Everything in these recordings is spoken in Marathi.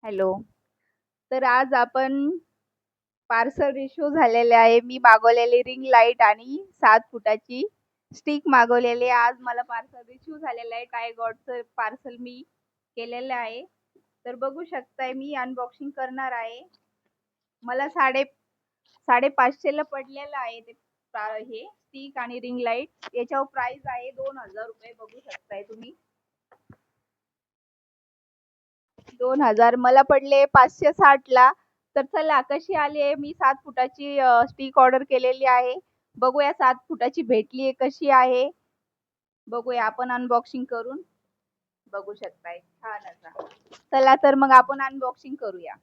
हॅलो. तर आज आपण पार्सल रिश्यू झालेले आहे. मी मागवलेली रिंग लाईट आणि 7 फुटाची स्टिक मागवलेली आहे. आज मला पार्सल रिश्यू झालेलं आहे. टायगॉटचं पार्सल मी केलेलं आहे. तर बघू शकताय मी अनबॉक्सिंग करणार आहे. मला 550 ला पडलेलं आहे ते हे स्टिक आणि रिंग लाईट. याच्यावर प्राइस आहे ₹2000 बघू शकताय तुम्ही. 2000 मला पडले 560 ला. तर चला कशी आली आहे. मी 7 फुटाची स्टिक ऑर्डर केलेली आहे. बघूया 7 फुटाची भेटली आहे कशी आहे. बघूया आपण अनबॉक्सिंग करून. बघू शकताय छान असा. चला तर मग आपण अनबॉक्सिंग करूया.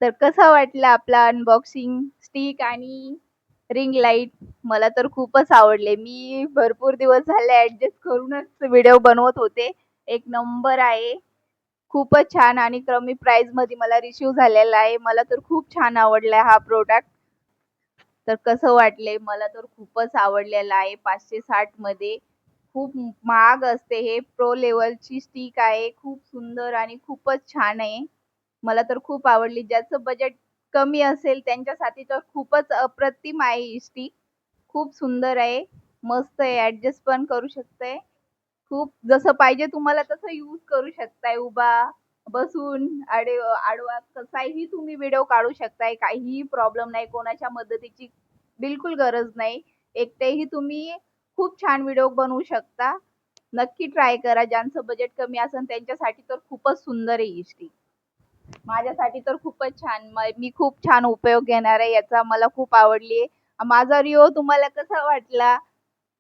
तर कसा वाटला आपला अनबॉक्सिंग स्टिक आणि रिंग लाईट? मला तर खूपच आवडले. मी भरपूर दिवस झाले ॲडजस्ट करूनच व्हिडिओ बनवत होते. एक नंबर आहे. खूपच छान आणि कमी प्राईसमध्ये मला रिसीव्ह झालेला आहे. मला तर खूप छान आवडला हा प्रॉडक्ट. तर कसं वाटले? मला तर खूपच आवडलेलं आहे. 560 मध्ये खूप महाग असते. हे प्रो लेव्हलची स्टिक आहे. खूप सुंदर आणि खूपच छान आहे. मला तर खूप आवडली. ज्याचं बजेट कमी असेल त्यांच्यासाठी तर खूपच अप्रतिम आहे ही स्टिक. खूप सुंदर आहे. मस्त आहे. ॲडजस्ट पण करू शकते. खूप जसं पाहिजे तुम्हाला तसं यूज करू शकताय. उभा, बसून, आडवा कसाही तुम्ही व्हिडिओ काढू शकताय. काहीही प्रॉब्लेम नाही. कोणाच्या मदतीची बिलकुल गरज नाही. एकटेही तुम्ही खूप छान व्हिडिओ बनवू शकता. नक्की ट्राय करा. ज्यांचं बजेट कमी असेल त्यांच्यासाठी तर खूपच सुंदर आहे ही स्टिक. माझ्यासाठी तर खूपच छान. मी खूप छान उपयोग घेणार आहे याचा. मला खूप आवडली. माझा रिव्ह्यू तुम्हाला कसा वाटला?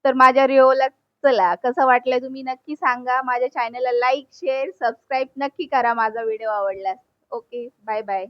तर माझ्या रिव्ह्यूला चला कसं वाटलं तुम्ही नक्की सांगा. माझ्या चॅनलला लाईक, शेअर, सबस्क्राईब नक्की करा माझा व्हिडिओ आवडल्यास. ओके. Bye bye.